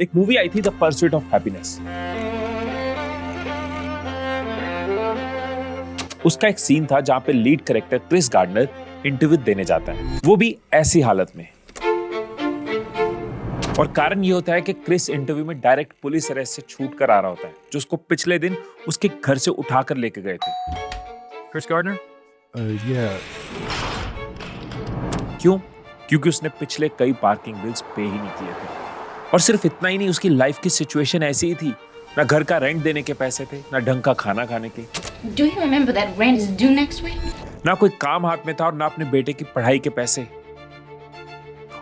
एक मूवी आई थी the pursuit of happiness. उसका एक सीन था जहां पे lead character Chris Gardner interview देने जाता है, वो भी ऐसी हालत में। और कारण ये होता है कि क्रिस इंटरव्यू में डायरेक्ट पुलिस अरेस्ट से छूट कर आ रहा होता है, जो उसको पिछले दिन उसके घर से उठाकर लेके गए थे। Chris Gardner? Yeah. क्यों? क्योंकि उसने पिछले कई पार्किंग बिल्स पे ही नहीं किए थे। और सिर्फ इतना ही नहीं, उसकी लाइफ की सिचुएशन ऐसी ही थी, ना घर का रेंट देने के पैसे थे, ना ढंग का खाना खाने के, Do you remember that rent is due next week? ना कोई काम हाथ में था और ना अपने बेटे की पढ़ाई के पैसे।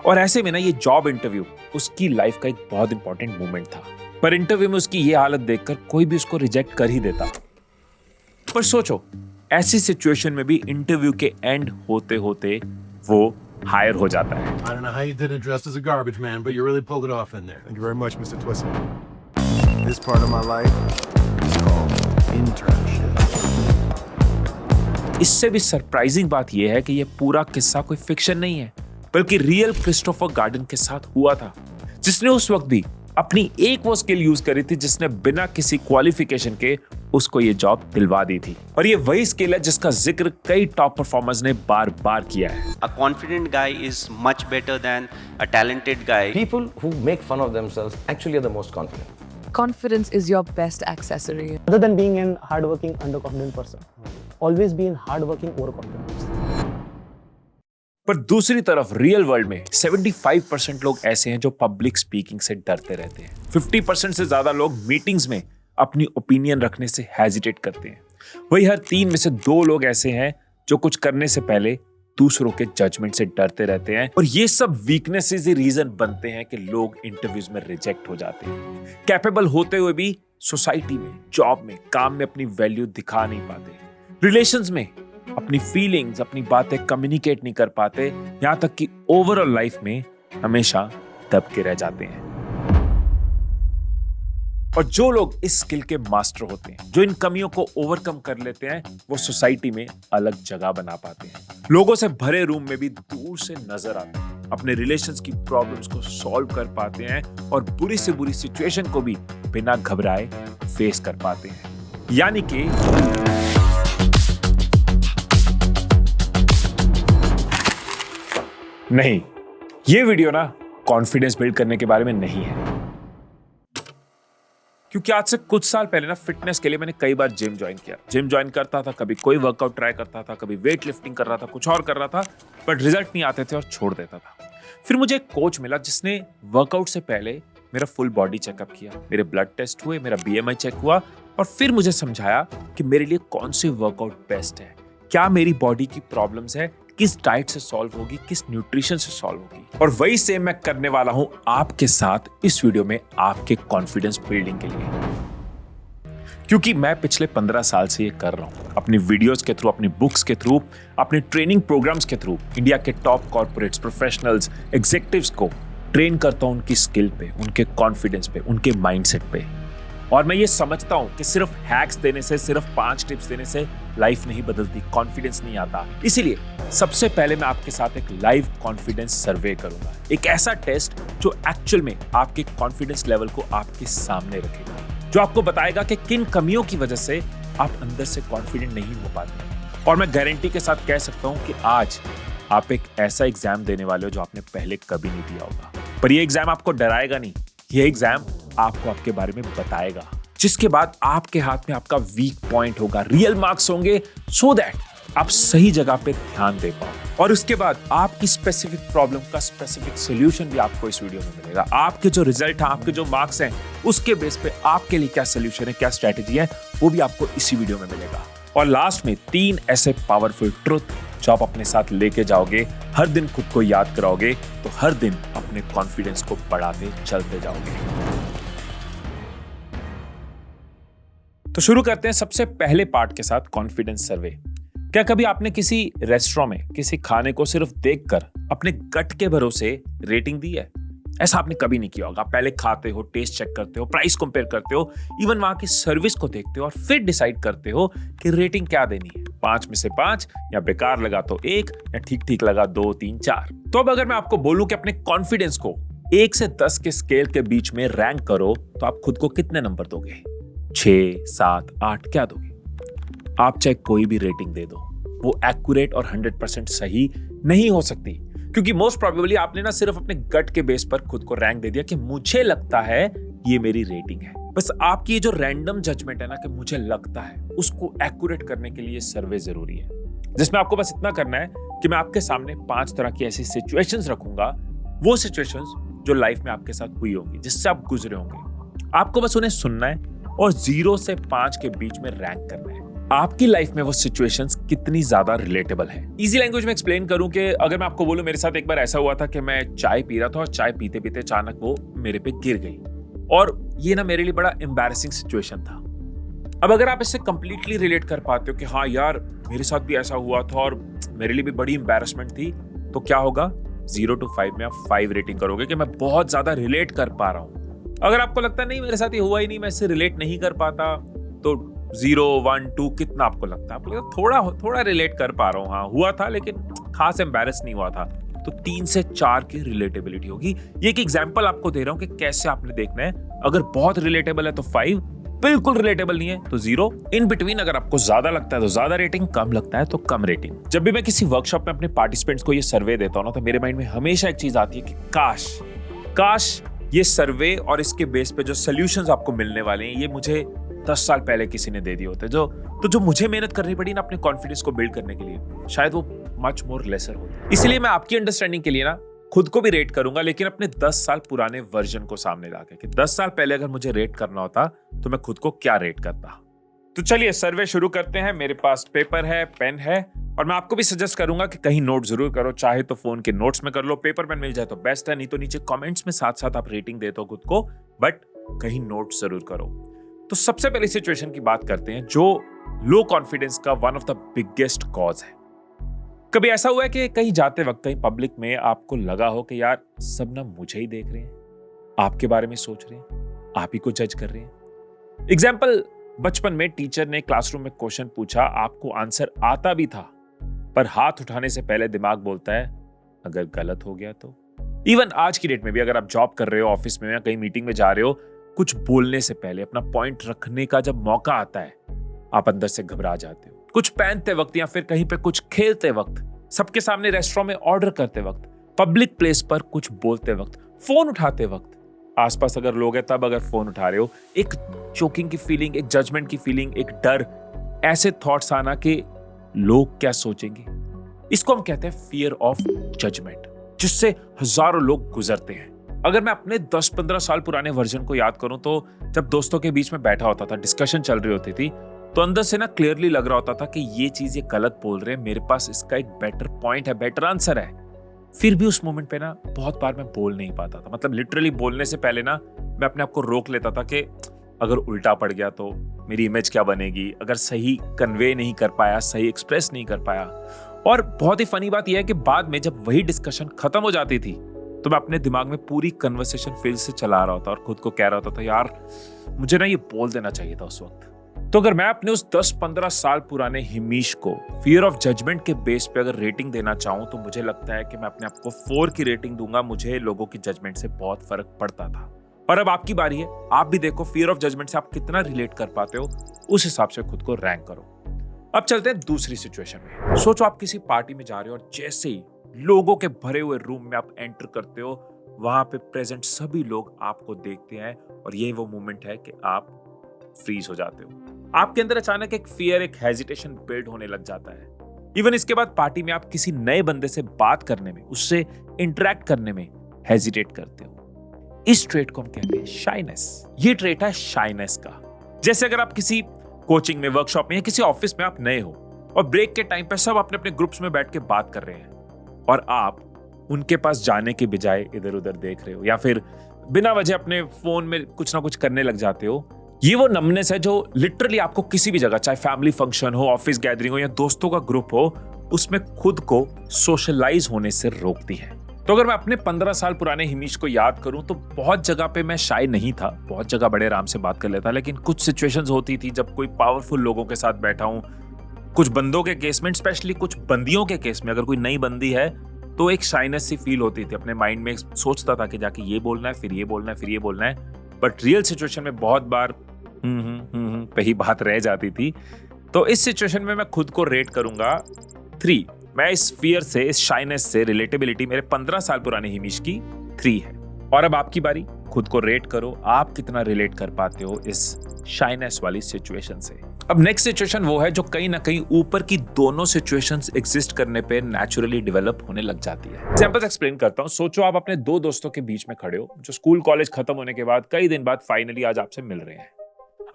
और ऐसे में ना ये जॉब इंटरव्यू उसकी लाइफ का एक बहुत इंपॉर्टेंट मोमेंट था। पर इंटरव्यू में उसकी ये हालत देखकर कोई भी उसको रिजेक्ट कर ही देता। पर सोचो, ऐसी सिचुएशन में भी इंटरव्यू के एंड होते होते वो हायर हो जाता है। I don't know how you did it dressed as a garbage man, but you really pulled it off in there. Thank you very much, Mr. Twiston. This part of my life is called internship. इससे भी surprising बात यह है कि यह पूरा किस्सा कोई फिक्शन नहीं है, बल्कि रियल क्रिस्टोफर गार्डन के साथ हुआ था, जिसने उस वक्त भी अपनी एक वो स्किल यूज करी थी जिसने बिना किसी क्वालिफिकेशन के उसको ये जॉब दिलवा दी थी। और ये वही स्किल है जिसका जिक्र कई टॉप परफॉर्मर्स ने बार बार किया है। A confident guy is much better than a talented guy. People who make fun of themselves actually are the most confident. Confidence is your best accessory. Other than being an hardworking, underconfident person, always be an hardworking, overconfident person. पर दूसरी तरफ real world में 75% लोग ऐसे हैं जो public speaking से डरते रहते हैं। 50% से ज्यादा लोग मीटिंग्स में अपनी ओपिनियन रखने से हेजिटेट करते हैं। वही हर 3 में से 2 लोग ऐसे हैं जो कुछ करने से पहले दूसरों के जजमेंट से डरते रहते हैं। और ये सब वीकनेसेस ही रीजन बनते हैं कि लोग इंटरव्यूज में रिजेक्ट हो जाते हैं। कैपेबल होते हुए भी सोसाइटी में, जॉब में, काम में अपनी वैल्यू दिखा नहीं पाते, रिलेशंस में अपनी फीलिंग्स, अपनी बातें कम्युनिकेट नहीं कर पाते, यहां तक कि ओवरऑल लाइफ में हमेशा दबके रह जाते हैं। और जो लोग इस स्किल के मास्टर होते हैं, जो इन कमियों को ओवरकम कर लेते हैं, वो सोसाइटी में अलग जगह बना पाते हैं, लोगों से भरे रूम में भी दूर से नजर आते हैं, अपने रिलेशंस की प्रॉब्लम्स को सॉल्व कर पाते हैं और बुरी से बुरी सिचुएशन को भी बिना घबराए फेस कर पाते हैं। यानी कि नहीं, ये वीडियो ना कॉन्फिडेंस बिल्ड करने के बारे में नहीं है, क्योंकि आज से कुछ साल पहले ना फिटनेस के लिए मैंने कई बार जिम ज्वाइन किया। जिम ज्वाइन करता था, कभी कोई वर्कआउट ट्राई करता था, कभी वेट लिफ्टिंग कर रहा था, कुछ और कर रहा था, बट रिजल्ट नहीं आते थे और छोड़ देता था। फिर मुझे एक कोच मिला जिसने वर्कआउट से पहले मेरा फुल बॉडी चेकअप किया, मेरे ब्लड टेस्ट हुए, मेरा BMI चेक हुआ और फिर मुझे समझाया कि मेरे लिए कौन सी वर्कआउट बेस्ट है, क्या मेरी बॉडी की प्रॉब्लम्स है, किस डाइट से सॉल्व होगी, किस न्यूट्रिशन से सॉल्व होगी। और वही सेम मैं करने वाला हूं आपके साथ इस वीडियो में, आपके कॉन्फिडेंस बिल्डिंग के लिए। क्योंकि मैं पिछले 15 साल से ये कर रहा हूं, अपनी वीडियोस के थ्रू, अपनी बुक्स के थ्रू, अपने ट्रेनिंग प्रोग्राम्स के थ्रू इंडिया के टॉप कॉर्पोरेट्स, प्रोफेशनल्स, एग्जीक्यूटिव्स को ट्रेन करता हूं उनकी स्किल पे, उनके कॉन्फिडेंस पे, उनके माइंडसेट पे। और मैं ये समझता हूं कि सिर्फ हैक्स देने से, सिर्फ 5 टिप्स देने से लाइफ नहीं बदलती, कॉन्फिडेंस नहीं आता। इसीलिए सबसे पहले मैं आपके साथ एक लाइव कॉन्फिडेंस सर्वे करूंगा, एक ऐसा टेस्ट जो एक्चुअल में आपके कॉन्फिडेंस लेवल को आपके सामने रखेगा, जो आपको बताएगा कि किन कमियों की वजह से आप अंदर से कॉन्फिडेंट नहीं हो पाते। और मैं गारंटी के साथ कह सकता हूं कि आज आप एक ऐसा एग्जाम देने वाले हो जो आपने पहले कभी नहीं दिया होगा। पर ये एग्जाम आपको डराएगा नहीं, ये एग्जाम आपको आपके बारे में बताएगा, जिसके बाद आपके हाथ में आपका वीक पॉइंट होगा, रियल मार्क्स होंगे, सो दैट आप सही जगह पे ध्यान दे पाओ। और उसके बाद आपकी स्पेसिफिक प्रॉब्लम का स्पेसिफिक सॉल्यूशन भी आपको इस वीडियो में मिलेगा। आपके जो रिजल्ट है, आपके जो मार्क्स हैं, उसके बेस पे आपके लिए क्या सोल्यूशन है, क्या स्ट्रेटेजी है, वो भी आपको इसी वीडियो में मिलेगा। और लास्ट में 3 ऐसे पावरफुल ट्रुथ जो आप अपने साथ लेके जाओगे, हर दिन खुद को याद कराओगे, तो हर दिन अपने कॉन्फिडेंस को बढ़ाते चलते जाओगे। तो शुरू करते हैं सबसे पहले पार्ट के साथ, कॉन्फिडेंस सर्वे। क्या कभी आपने किसी रेस्टोरेंट में किसी खाने को सिर्फ देखकर अपने गट के भरोसे रेटिंग दी है? ऐसा आपने कभी नहीं किया होगा। पहले खाते हो, टेस्ट चेक करते हो, प्राइस कंपेयर करते हो, इवन वहां की सर्विस को देखते हो और फिर डिसाइड करते हो कि रेटिंग क्या देनी है, 5 में से 5, या बेकार लगा तो 1, या ठीक ठीक लगा 2, 3, 4। तो अब अगर मैं आपको बोलूं कि अपने कॉन्फिडेंस को 1 से 10 के स्केल के बीच में रैंक करो तो आप खुद को कितने नंबर दोगे? 6, 7, 8 क्या दोगे? आप चाहे कोई भी रेटिंग दे दो, वो एक्यूरेट और 100% सही नहीं हो सकती, क्योंकि मोस्ट प्रोबेबली आपने ना सिर्फ अपने गट के बेस पर खुद को रैंक दे दिया कि मुझे लगता है ये मेरी रेटिंग है। बस आपकी ये जो रैंडम जजमेंट है ना कि मुझे लगता है, उसको एक्यूरेट करने के लिए सर्वे जरूरी है, जिसमें आपको बस इतना करना है कि मैं आपके सामने 5 तरह की ऐसी सिचुएशंस रखूंगा, वो सिचुएशंस जो लाइफ में आपके साथ हुई होंगी, जिससे आप गुजरे होंगे। आपको बस उन्हें सुनना है और 0 से 5 के बीच में रैंक करना है। आपकी लाइफ में वो सिचुएशंस कितनी ज्यादा रिलेटेबल है। इजी लैंग्वेज में एक्सप्लेन करूं कि अगर मैं आपको बोलूं मेरे साथ एक बार ऐसा हुआ था कि मैं चाय पी रहा था और चाय पीते पीते अचानक वो मेरे पे गिर गई, और ये ना मेरे लिए बड़ा एम्बैरेसिंग सिचुएशन था। अब अगर आप इससे कंप्लीटली रिलेट कर पाते हो कि हाँ यार मेरे साथ भी ऐसा हुआ था और मेरे लिए भी बड़ी एम्बैरेसमेंट थी, तो क्या होगा? 0 to 5 में आप 5 रेटिंग करोगे कि मैं बहुत ज्यादा रिलेट कर पा रहा हूं। अगर आपको लगता है नहीं मेरे साथ ये हुआ ही नहीं, मैं इससे रिलेट नहीं कर पाता, तो 0, 1, 2 कितना आपको लगता है? आपको लगता है थोड़ा रिलेट कर पा रहा हूँ, हाँ हुआ था लेकिन खास एम्बैरेस नहीं हुआ था, तो 3 से 4 की रिलेटेबिलिटी होगी। ये एक एग्जांपल आपको दे रहा हूँ कि कैसे आपने देखना है। अगर बहुत रिलेटेबल है तो 5, बिल्कुल रिलेटेबल नहीं है तो 0, इन बिटवीन अगर आपको ज्यादा लगता है तो ज्यादा रेटिंग, कम लगता है तो कम रेटिंग। जब भी मैं किसी वर्कशॉप में अपने पार्टिसिपेंट्स को ये सर्वे देता हूँ ना, तो मेरे माइंड में हमेशा एक चीज आती है कि काश ये सर्वे और इसके बेस पे जो सोल्यूशंस आपको मिलने वाले हैं, ये मुझे 10 साल पहले किसी ने दे दिए होते। जो मुझे मेहनत करनी पड़ी ना अपने कॉन्फिडेंस को बिल्ड करने के लिए, शायद वो मच मोर लेसर होता। इसलिए मैं आपकी अंडरस्टैंडिंग के लिए ना खुद को भी रेट करूंगा, लेकिन अपने 10 साल पुराने वर्जन को सामने लाके कि 10 साल पहले अगर मुझे रेट करना होता तो मैं खुद को क्या रेट करता। तो चलिए सर्वे शुरू करते हैं। मेरे पास पेपर है, पेन है, और मैं आपको भी सजेस्ट करूंगा कि कहीं नोट जरूर करो, चाहे तो फोन के नोट्स में कर लो, पेपर पेन मिल जाए तो बेस्ट है, नहीं तो नीचे कमेंट्स में साथ साथ आप रेटिंग देते हो खुद को, बट कहीं नोट जरूर करो। तो सबसे पहली सिचुएशन की बात करते हैं जो लो कॉन्फिडेंस का one of the biggest cause है। कभी ऐसा हुआ है कि कहीं जाते वक्त कहीं पब्लिक में आपको लगा हो कि यार सब ना मुझे ही देख रहे हैं, आपके बारे में सोच रहे हैं, आप ही को जज कर रहे हैं। एग्जाम्पल, बचपन में टीचर ने क्लासरूम में क्वेश्चन पूछा, आपको आंसर आता भी था, पर हाथ उठाने से पहले दिमाग बोलता है अगर गलत हो गया तो। इवन आज की डेट में भी अगर आप जॉब कर रहे हो, ऑफिस में या कहीं मीटिंग में जा रहे हो, कुछ बोलने से पहले अपना पॉइंट रखने का जब मौका आता है, आप अंदर से घबरा जाते हो। कुछ पहनते वक्त या फिर कहीं पे कुछ खेलते वक्त, सबके सामने रेस्टोरेंट में ऑर्डर करते वक्त, पब्लिक प्लेस पर कुछ बोलते वक्त, फोन उठाते वक्त, आसपास अगर लोग हैं तब अगर फोन उठा रहे हो, एक चोकिंग की फीलिंग, एक जजमेंट की फीलिंग, एक डर, ऐसे थॉट्स आना कि लोग क्या सोचेंगे, इसको हम कहते हैं फियर ऑफ जजमेंट, जिससे हजारों लोग गुजरते हैं। अगर मैं अपने 10-15 साल पुराने वर्जन को याद करूं तो जब दोस्तों के बीच में बैठा होता था, डिस्कशन चल रही होती थी, तो अंदर से ना क्लियरली लग रहा होता था कि ये चीज ये गलत बोल रहे हैं, मेरे पास इसका एक बेटर पॉइंट है, बेटर आंसर है। फिर भी उस मोमेंट पे ना बहुत बार मैं बोल नहीं पाता था, मतलब लिटरली बोलने से पहले ना मैं अपने आप को रोक लेता था कि अगर उल्टा पड़ गया तो मेरी इमेज क्या बनेगी, अगर सही कन्वे नहीं कर पाया, सही एक्सप्रेस नहीं कर पाया। और बहुत ही फनी बात यह है कि बाद में जब वही डिस्कशन खत्म हो जाती थी तो मैं अपने दिमाग में पूरी कन्वर्सेशन फिर से चला रहा था और खुद को कह रहा था यार मुझे ना ये बोल देना चाहिए था उस वक्त। तो अगर मैं अपने उस 10-15 साल पुराने हिमीश को फियर ऑफ जजमेंट के बेस पे अगर रेटिंग देना चाहूं तो मुझे लगता है कि मैं अपने आप को 4 की रेटिंग दूंगा। मुझे लोगों की जजमेंट से बहुत फर्क पड़ता था। और अब आपकी बारी है, आप भी देखो फियर ऑफ जजमेंट से आप कितना रिलेट कर पाते हो, उस हिसाब से खुद को रैंक करो। अब चलते हैं दूसरी सिचुएशन में। सोचो आप किसी पार्टी में जा रहे हो और जैसे ही लोगों के भरे हुए रूम में आप एंटर करते हो, वहां पे प्रेजेंट सभी लोग आपको देखते हैं और ये वो मोमेंट है कि आप फ्रीज हो जाते हो। आपके अंदर अचानक एक फियर, एक हेजिटेशन बिल्ड होने लग जाता है। इवन इसके बाद पार्टी में आप किसी नए बंदे से बात करने में, उससे इंटरेक्ट करने में हेजिटेट करते हो। इस ट्रेट को हम कहते हैं शाइनेस। ये ट्रेट है शाइनेस का। जैसे अगर आप किसी कोचिंग में, वर्कशॉप में या किसी ऑफिस में आप नए हो और ब्रेक के टाइम पे सब अपने अपने ग्रुप्स में बैठ के बात कर रहे हैं और आप उनके पास जाने के बजाय इधर उधर देख रहे हो या फिर बिना वजह अपने फोन में कुछ ना कुछ करने लग जाते हो। ये वो नमनेस है जो लिटरली आपको किसी भी जगह, चाहे फैमिली फंक्शन हो, ऑफिस गैदरिंग हो या दोस्तों का ग्रुप हो, उसमें खुद को सोशलाइज होने से रोकती है। तो अगर मैं अपने 15 साल पुराने हिमीश को याद करूं तो बहुत जगह पे मैं शाय नहीं था, बहुत जगह बड़े आराम से बात कर लेता, लेकिन कुछ सिचुएशंस होती थी जब कोई पावरफुल लोगों के साथ बैठा हूं, कुछ बंदों के केस में, स्पेशली कुछ बंदियों के केस में, अगर कोई नई बंदी है तो एक शाइनेस सी फील होती थी, अपने माइंड में सोचता था कि जाके ये बोलना है, फिर ये बोलना है, फिर ये बोलना है, बट रियल सिचुएशन में बहुत बार पे ही बात रह जाती थी। तो इस सिचुएशन में मैं खुद को रेट करूंगा 3। मैं इस फियर से, इस शाइनेस से, रिलेटेबिलिटी मेरे 15 साल पुराने हिमीश की 3 है। और अब आपकी बारी, खुद को रेट करो, आप कितना रिलेट कर पाते हो इस शाइनेस वाली सिचुएशन से। अब नेक्स्ट सिचुएशन वो है जो कहीं ना कहीं ऊपर की दोनों सिचुएशंस एग्जिस्ट करने पे नेचुरली डेवलप होने लग जाती है। एग्जांपल्स एक्सप्लेन करता हूं। सोचो आप अपने 2 दोस्तों के बीच में खड़े हो जो स्कूल कॉलेज खत्म होने के बाद कई दिन बाद फाइनली आज आपसे मिल रहे हैं।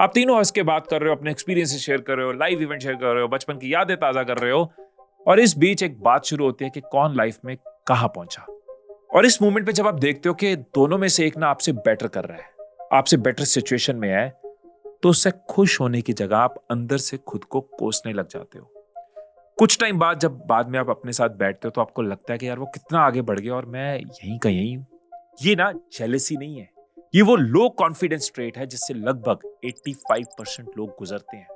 आप तीनों हंस के बात कर रहे हो, अपने एक्सपीरियंस शेयर कर रहे हो, लाइव इवेंट शेयर कर रहे हो, बचपन की यादें ताजा कर रहे हो, और इस बीच एक बात शुरू होती है कि कौन लाइफ में कहां पहुंचा। और इस मोमेंट पे जब आप देखते हो कि दोनों में से एक ना आपसे बेटर कर रहा है, आपसे बेटर सिचुएशन में है, तो उससे खुश होने की जगह आप अंदर से खुद को कोसने लग जाते हो। कुछ टाइम बाद जब बाद में आप अपने साथ बैठते हो तो आपको लगता है कि यार वो कितना आगे बढ़ गया और मैं यहीं का यहीं हूं। ये ना जेलसी नहीं है, ये वो लो कॉन्फिडेंस ट्रेट है जिससे लगभग 85% लोग गुजरते हैं।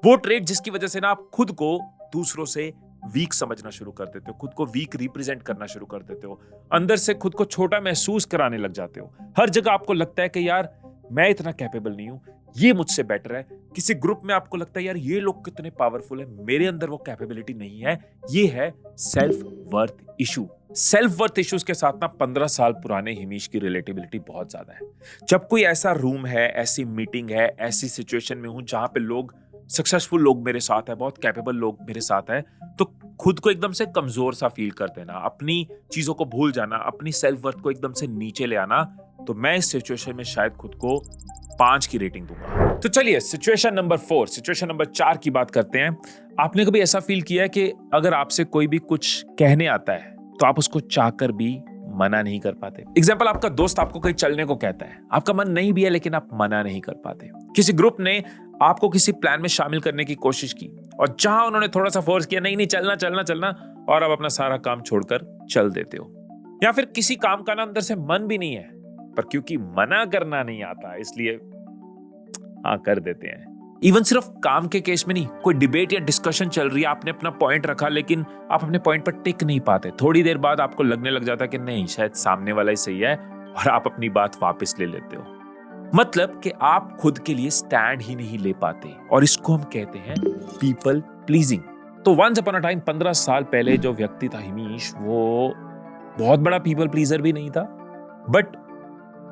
वो ट्रेट जिसकी वजह से ना आप खुद को दूसरों से वीक समझना शुरू कर देते हो, खुद को वीक रिप्रेजेंट करना शुरू कर देते हो, अंदर से खुद को छोटा महसूस कराने लग जाते हो। हर जगह आपको लगता है कि यार मैं इतना कैपेबल नहीं हूं, ये मुझसे बेटर है। किसी ग्रुप में आपको लगता है यार ये लोग कितने पावरफुल है, मेरे अंदर वो कैपेबिलिटी नहीं है। ये है self worth issue. Self worth issues के साथ ना 15 साल पुराने हिमीश की रिलेटेबिलिटी बहुत ज्यादा है। जब कोई ऐसा रूम है, ऐसी मीटिंग है, ऐसी सिचुएशन में हूं जहां पे लोग सक्सेसफुल लोग मेरे साथ है, बहुत कैपेबल लोग मेरे साथ है, तो खुद को एकदम से कमजोर सा फील कर देना, अपनी चीजों को भूल जाना, अपनी सेल्फ वर्थ को एकदम से नीचे ले आना, तो मैं इस सिचुएशन में शायद खुद को 5 की रेटिंग दूंगा। तो चलिए सिचुएशन नंबर 4, सिचुएशन नंबर 4 की बात करते हैं। आपने कभी ऐसा फील किया है कि अगर आपसे कोई भी कुछ कहने आता है तो आप उसको चाहकर भी मना नहीं कर पाते? एग्जाम्पल, आपका दोस्त आपको कहीं चलने को कहता है, आपका मन नहीं भी है लेकिन आप मना नहीं कर पाते। किसी ग्रुप ने आपको किसी प्लान में शामिल करने की कोशिश की और जहां उन्होंने थोड़ा सा फोर्स किया, नहीं नहीं चलना चलना चलना, और आप अपना सारा काम छोड़कर चल देते हो। या फिर किसी काम का ना अंदर से मन भी नहीं है, पर क्योंकि मना करना नहीं आता इसलिए हाँ कर देते हैं। इवन सिर्फ काम के केस में नहीं, कोई डिबेट या डिस्कशन चल रही है, आपने अपना पॉइंट रखा लेकिन आप अपने पॉइंट पर टिक नहीं पाते। थोड़ी देर बाद आपको लगने लग जाता है कि नहीं शायद सामने वाला ही सही है, और आप अपनी बात वापस ले लेते हो। मतलब कि आप खुद के लिए स्टैंड ही नहीं ले पाते, और इसको हम कहते हैं पीपल प्लीजिंग। तो वंस अपॉन अ टाइम 15 साल पहले जो व्यक्ति था हिमीश, वो बहुत बड़ा पीपल प्लीजर भी नहीं था, बट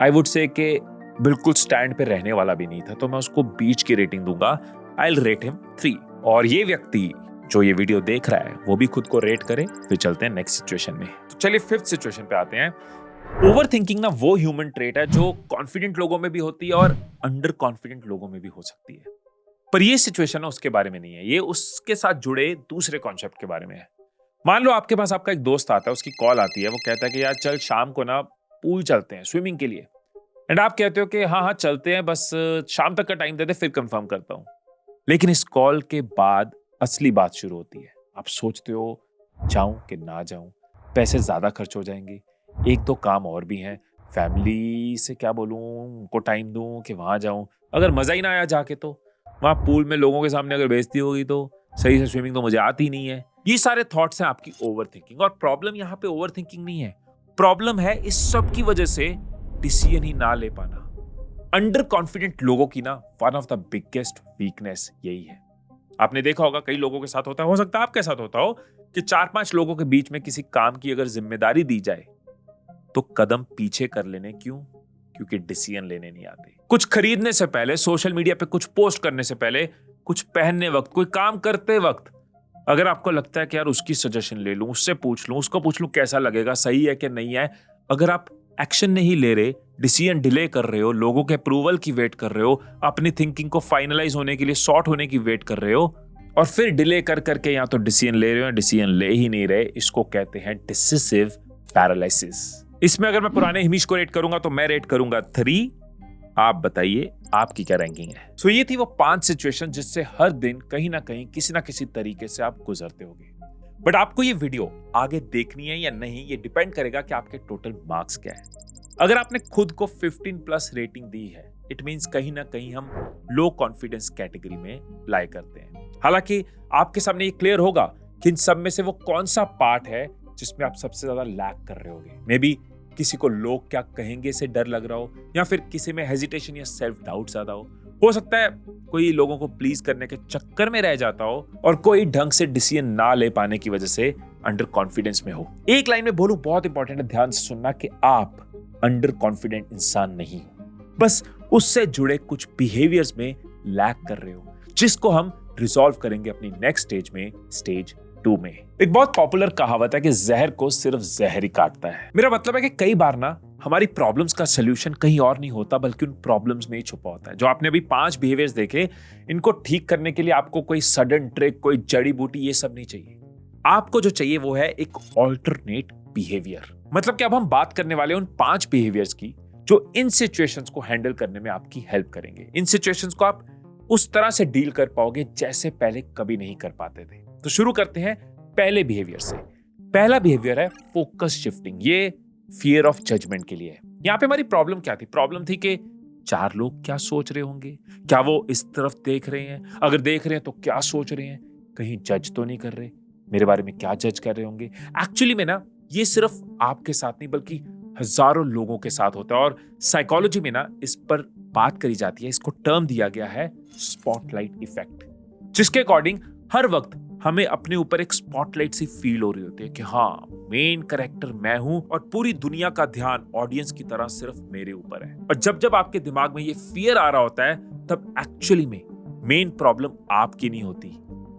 आई वुड से कि बिल्कुल स्टैंड पे रहने वाला भी नहीं था। तो मैं उसको बीच की रेटिंग दूंगा, आई विल रेट हिम 3। और ये व्यक्ति जो ये वीडियो देख रहा है वो भी खुद को रेट करे। फिर चलते हैं नेक्स्ट सिचुएशन में। तो चलिए 5th सिचुएशन पे आते हैं। ओवर थिंकिंग ना वो ह्यूमन ट्रेट है जो कॉन्फिडेंट लोगों में भी होती है और अंडर कॉन्फिडेंट लोगों में भी हो सकती है, पर ये सिचुएशन उसके बारे में नहीं है, ये उसके साथ जुड़े दूसरे कॉन्सेप्ट के बारे में है। मान लो आपके पास आपका एक दोस्त आता है, उसकी कॉल आती है, वो कहता है कि यार चल शाम को ना पूल चलते हैं स्विमिंग के लिए, एंड आप कहते हो कि हाँ हाँ चलते हैं, बस शाम तक का टाइम दे दे फिर कंफर्म करता हूं। लेकिन इस कॉल के बाद असली बात शुरू होती है। आप सोचते हो जाऊं कि ना जाऊं, पैसे ज्यादा खर्च हो जाएंगे, एक तो काम और भी है, फैमिली से क्या बोलूं, उनको टाइम दूं कि वहां जाऊं, अगर मजा ही ना आया जाके तो वहां पूल में लोगों के सामने अगर बेइज्जती होगी तो सही से स्विमिंग तो मुझे आती नहीं है। ये सारे थॉट्स हैं आपकी ओवर थिंकिंग। और प्रॉब्लम यहाँ पे ओवर थिंकिंग नहीं है, प्रॉब्लम है इस सब की वजह से डिसीजन ही ना ले पाना। अंडर कॉन्फिडेंट लोगों की ना one of the biggest weakness यही है। आपने देखा होगा कई लोगों के साथ होता है, हो सकता है आपके साथ होता हो, कि 4-5 लोगों के बीच में किसी काम की अगर जिम्मेदारी दी जाए तो कदम पीछे कर लेने क्यों? क्योंकि डिसीजन लेने नहीं आते। कुछ खरीदने से पहले, सोशल मीडिया पे कुछ पोस्ट करने से पहले, कुछ पहनने वक्त, कोई काम करते वक्त, अगर आपको लगता है कि यार उसकी सजेशन ले लूं, उससे पूछ लूं, उसको पूछ लूं कैसा लगेगा, सही है कि नहीं है, अगर आप एक्शन नहीं ले रहे, डिसीजन डिले कर रहे हो, लोगों के अप्रूवल की वेट कर रहे हो, अपनी थिंकिंग को फाइनलाइज होने के लिए, सॉर्ट होने की वेट कर रहे हो, और फिर डिले कर करके या तो डिसीजन ले रहे हो, डिसीजन ले ही नहीं रहे, इसको कहते हैं डिसिसिव पैरालिसिस। इसमें अगर मैं पुराने हिमीश को रेट करूंगा तो मैं रेट करूंगा 3। आप बताइए आपकी क्या रैंकिंग है? सो ये थी वो 5 सिचुएशन जिससे हर दिन कहीं ना कहीं किसी ना किसी तरीके से आप गुजरते होंगे। बट आपको ये वीडियो आगे देखनी है या नहीं, ये डिपेंड करेगा कि आपके टोटल मार्क्स क्या है। अगर आपने खुद को 15+ रेटिंग दी है, इट मींस कहीं ना कहीं हम लो कॉन्फिडेंस कैटेगरी में लाई करते हैं। हालांकि आपके सामने ये क्लियर होगा कि इन सब में से वो कौन सा पार्ट है जिसमें आप सबसे ज्यादा लैक कर रहे होगे। मे बी किसी को लोग क्या कहेंगे से डर लग रहा हो, या फिर किसी में हेजिटेशन या सेल्फ डाउट ज्यादा हो सकता है कोई लोगों को प्लीज करने के चक्कर में रह जाता हो, और कोई ढंग से डिसीजन ना ले पाने की वजह से अंडर कॉन्फिडेंस में हो। एक लाइन में बोलूं, बहुत इंपॉर्टेंट है, ध्यान से सुनना, कि आप अंडर कॉन्फिडेंट इंसान नहीं हो, बस उससे जुड़े कुछ बिहेवियर्स में लैक कर रहे हो, जिसको हम रिजॉल्व करेंगे अपनी नेक्स्ट स्टेज में, स्टेज 2 में। एक बहुत पॉपुलर कहावत है कि जहर को सिर्फ जहर ही काटता है। मेरा मतलब है कि कई बार ना हमारी प्रॉब्लम्स का सोल्यूशन कहीं और नहीं होता, बल्कि उन प्रॉब्लम्स में ही छुपा होता है। जो आपने अभी 5 बिहेवियर्स देखे, इनको ठीक करने के लिए आपको कोई सडन ट्रिक, कोई जड़ी बूटी, ये सब नहीं चाहिए। आपको जो चाहिए वो है एक ऑल्टरनेट बिहेवियर। मतलब कि अब हम बात करने वाले उन 5 बिहेवियर्स की जो इन सिचुएशंस को हैंडल करने में आपकी हेल्प करेंगे। इन सिचुएशंस को आप उस तरह से डील कर पाओगे जैसे पहले कभी नहीं कर पाते थे। तो शुरू करते हैं पहले बिहेवियर से। पहला बिहेवियर है फोकस शिफ्टिंग। ये फियर ऑफ जजमेंट के लिए है। यहाँ पे हमारी प्रॉब्लम क्या थी? प्रॉब्लम थी कि 4 लोग क्या सोच रहे होंगे, क्या वो इस तरफ देख रहे हैं, अगर देख रहे हैं तो क्या सोच रहे हैं, कहीं जज तो नहीं कर रहे, मेरे बारे में क्या जज कर रहे होंगे। एक्चुअली में ना ये सिर्फ आपके साथ नहीं बल्कि हजारों लोगों के साथ होता है, और साइकोलॉजी में ना इस पर बात करी जाती है। इसको टर्म दिया गया है स्पॉटलाइट इफेक्ट, जिसके अकॉर्डिंग हर वक्त हमें अपने ऊपर एक स्पॉटलाइट सी फील हो रही होती है कि हाँ, मेन कैरेक्टर मैं हूं और पूरी दुनिया का ध्यान ऑडियंस की तरह सिर्फ मेरे ऊपर है। और जब जब आपके दिमाग में ये फियर आ रहा होता है, तब एक्चुअली में मेन प्रॉब्लम आपकी नहीं होती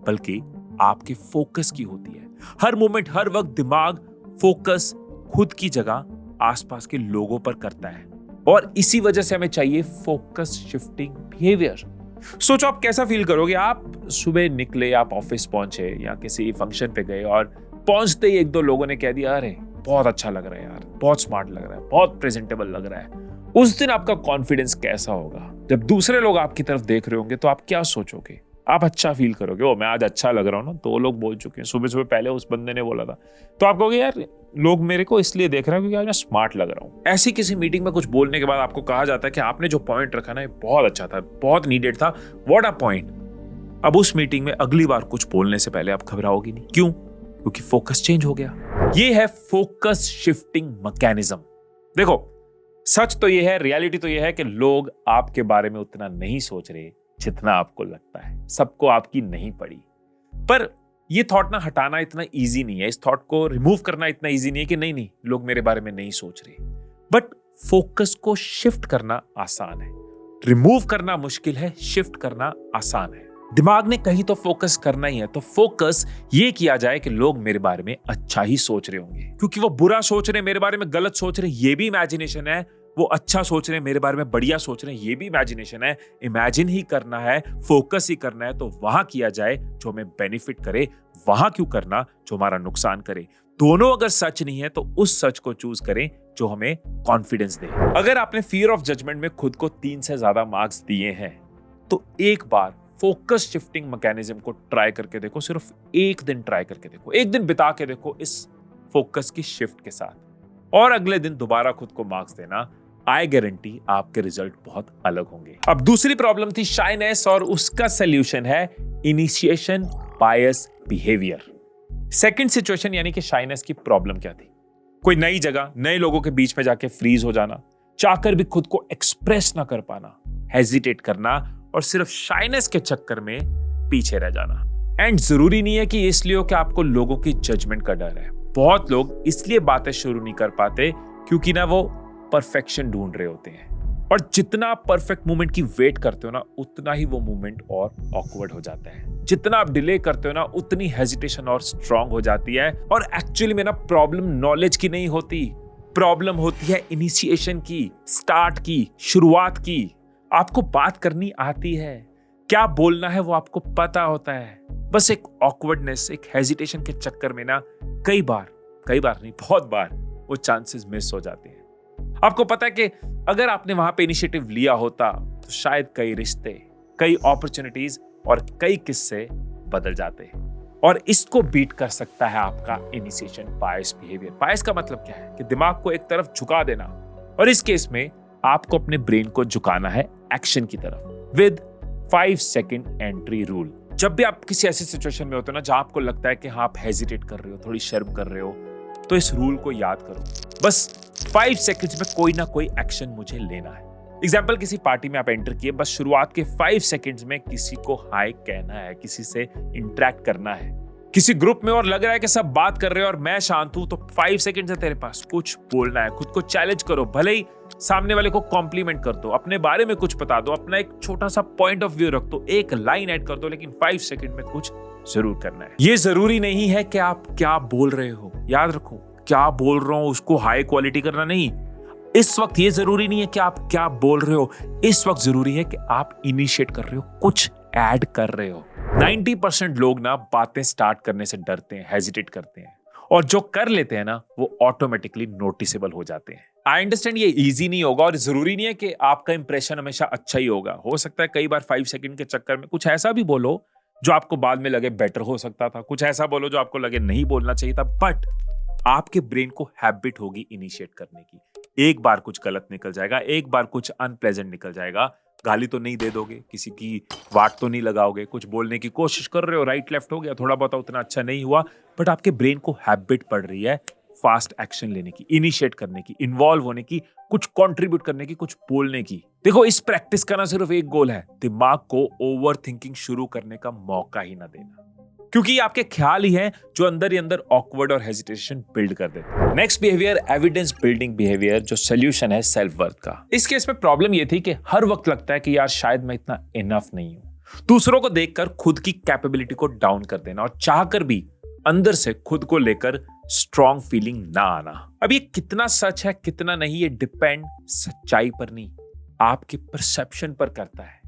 बल्कि आपके फोकस की होती है। हर मोमेंट, हर वक्त दिमाग फोकस खुद की जगह आसपास के लोगों पर करता है, और इसी वजह से हमें चाहिए फोकस शिफ्टिंग बिहेवियर। सोचो आप कैसा फील करोगे। आप सुबह निकले, आप ऑफिस पहुंचे या किसी फंक्शन पे गए, और पहुंचते ही 1-2 लोगों ने कह दिया, अरे बहुत अच्छा लग रहा है यार, बहुत स्मार्ट लग रहा है, बहुत प्रेजेंटेबल लग रहा है। उस दिन आपका कॉन्फिडेंस कैसा होगा? जब दूसरे लोग आपकी तरफ देख रहे होंगे तो आप क्या सोचोगे? आप अच्छा फील करोगे, ओ मैं आज अच्छा लग रहा हूँ ना, 2 लोग बोल चुके हैं, सुबह सुबह पहले उस बंदे ने बोला था, तो आप कहोगे यार लोग मेरे को इसलिए देख रहे हैं क्योंकि आज मैं स्मार्ट लग रहा हूँ। ऐसी किसी मीटिंग में कुछ बोलने के बाद आपको कहा जाता है कि आपने जो पॉइंट रखा ना, ये बहुत अच्छा था, बहुत नीडेड था, व्हाट अ पॉइंट। अब उस मीटिंग में अगली बार कुछ बोलने से पहले आप घबराओगे नहीं। क्यों? क्योंकि फोकस चेंज हो गया। ये है फोकस शिफ्टिंग मैकेनिज्म। देखो, सच तो ये है, रियलिटी तो ये है कि लोग आपके बारे में उतना नहीं सोच रहे जितना आपको लगता है। सबको आपकी नहीं पड़ी, पर ये थॉट ना हटाना इतना इजी नहीं है। इस थॉट को रिमूव करना इतना इजी नहीं है कि नहीं लोग मेरे बारे में नहीं सोच रहे, बट फोकस को शिफ्ट करना आसान है। रिमूव करना मुश्किल है, शिफ्ट करना आसान है। दिमाग ने कहीं तो फोकस करना ही है, तो फोकस ये किया जाए कि लोग मेरे बारे में अच्छा ही सोच रहे होंगे, क्योंकि वो बुरा सोच रहे हैं, मेरे बारे में गलत सोच रहे हैं, ये भी इमेजिनेशन है। वो अच्छा सोच रहे हैं, मेरे बारे में बढ़िया सोच रहे हैं, ये भी इमेजिनेशन है। इमेजिन ही करना है, फोकस ही करना है, तो वहां किया जाए जो हमें बेनिफिट करे, वहां क्यों करना जो हमारा नुकसान करे। दोनों अगर सच नहीं है तो उस सच को चूज करें जो हमें कॉन्फिडेंस दे। अगर आपने फियर ऑफ जजमेंट में खुद को 3 से ज्यादा मार्क्स दिए हैं, तो एक बार फोकस शिफ्टिंग मैकेनिज्म को ट्राई करके देखो। सिर्फ 1 दिन ट्राई करके देखो, 1 दिन बिता के देखो इस फोकस की शिफ्ट के साथ, और अगले दिन दोबारा खुद को मार्क्स देना। आई गारंटी आपके रिजल्ट बहुत अलग होंगे। अब दूसरी प्रॉब्लम थी शाइनेस, और उसका सॉल्यूशन है इनिशिएशन बायस बिहेवियर। सेकंड सिचुएशन यानी कि शाइनेस की प्रॉब्लम क्या थी? कोई नई जगह, नए लोगों के बीच में जाके फ्रीज हो जाना, चाहकर भी खुद को एक्सप्रेस ना कर पाना, हेजिटेट करना, और सिर्फ शाइनेस के चक्कर में पीछे रह जाना। एंड जरूरी नहीं है कि इसलिए हो कि आपको लोगों की जजमेंट का डर है। बहुत लोग इसलिए बातें शुरू नहीं कर पाते क्योंकि ना वो परफेक्शन ढूंढ रहे होते हैं, और जितना आप परफेक्ट मोमेंट की वेट करते हो ना, उतना ही वो मोमेंट और ऑकवर्ड हो जाता है। जितना आप डिले करते हो ना, उतनी हेजिटेशन और स्ट्रांग हो जाती है। और एक्चुअली में ना प्रॉब्लम नॉलेज की नहीं होती, प्रॉब्लम होती है इनिशिएशन की, स्टार्ट की, शुरुआत की। आपको बात करनी आती है, क्या बोलना है वो आपको पता होता है, बस एक ऑकवर्डनेस, एक हेजिटेशन के चक्कर में ना कई बार नहीं, बहुत बार वो चांसेस मिस हो जाते हैं। आपको पता है कि अगर आपने वहां पे इनिशिएटिव लिया होता तो शायद कई रिश्ते, कई अपॉर्चुनिटीज और कई किस्से बदल जाते। और इसको बीट कर सकता है आपका इनिशिएशन बायस बिहेवियर। बायस का मतलब क्या है? कि दिमाग को एक तरफ झुका देना, और इस केस में आपको अपने ब्रेन को झुकाना है एक्शन की तरफ विद 5 सेकंड एंट्री रूल। जब भी आप किसी ऐसी सिचुएशन में होते हो ना जहां आपको लगता है कि हाँ आप हेजिटेट कर रहे हो, थोड़ी शर्म कर रहे हो, तो इस रूल को याद करो, बस 5 सेकंड्स में कोई ना कोई एक्शन मुझे लेना है। एग्जाम्पल, किसी पार्टी में आप एंटर किए, बस शुरुआत के 5 सेकंड्स में किसी को हाय कहना है, किसी से इंटरेक्ट करना है। किसी ग्रुप में और लग रहा है कि सब बात कर रहे हो और मैं शांत हूं, तो 5 सेकंड है तेरे पास, कुछ बोलना है, खुद को चैलेंज करो, भले ही सामने वाले को कॉम्प्लीमेंट कर दो, अपने बारे में कुछ बता दो, अपना एक छोटा सा पॉइंट ऑफ व्यू रख दो, एक लाइन ऐड कर दो, लेकिन 5 सेकंड में कुछ जरूर करना है। ये जरूरी नहीं है कि आप क्या बोल रहे हो, याद रखो, क्या बोल रहा हूं उसको हाई क्वालिटी करना नहीं। इस वक्त ये जरूरी नहीं है कि आप क्या बोल रहे हो, इस वक्त जरूरी है कि आप इनिशिएट कर रहे हो, कुछ ऐड कर रहे हो। 90% लोग ना बातें स्टार्ट करने से डरते हैं, हेजिटेट करते हैं, और जो कर लेते हैं ना वो ऑटोमेटिकली नोटिसेबल हो जाते हैं। आई अंडरस्टैंड ये इजी नहीं होगा और जरूरी नहीं है कि आपका इंप्रेशन हमेशा अच्छा ही होगा। हो सकता है कई बार 5 सेकंड के चक्कर में कुछ ऐसा भी बोलो जो आपको बाद में लगे बेटर हो सकता था, कुछ ऐसा बोलो जो आपको लगे नहीं बोलना चाहिए था, बट आपके ब्रेन को हैबिट होगी इनिशिएट करने की। एक बार कुछ गलत निकल जाएगा, एक बार कुछ अनप्लेजेंट निकल जाएगा, गाली तो नहीं दे दोगे, किसी की वाट तो नहीं लगाओगे, कुछ बोलने की कोशिश कर रहे हो, राइट लेफ्ट हो गया, थोड़ा बहुत उतना अच्छा नहीं हुआ, बट आपके ब्रेन को हैबिट पड़ रही है फास्ट एक्शन लेने की, इनिशिएट करने की, इन्वॉल्व होने की, कुछ कंट्रीब्यूट करने की, कुछ बोलने की। देखो, इस प्रैक्टिस का ना सिर्फ एक गोल है, दिमाग को ओवर थिंकिंग शुरू करने का मौका ही ना देना, क्योंकि ये आपके ख्याल ही हैं जो अंदर ही अंदर ऑकवर्ड और हेजिटेशन बिल्ड कर देते हैं। Next behaviour, evidence building behaviour, जो सोल्यूशन है सेल्फ वर्थ का। इस केस में प्रॉब्लम ये थी कि हर वक्त लगता है कि यार शायद मैं इतना इनफ नहीं हूं। दूसरों को देखकर खुद की कैपेबिलिटी को डाउन कर देना और चाहकर भी अंदर से खुद को लेकर स्ट्रॉन्ग फीलिंग ना आना। अब ये कितना सच है कितना नहीं, ये डिपेंड सच्चाई पर नहीं, आपके परसेप्शन पर करता है।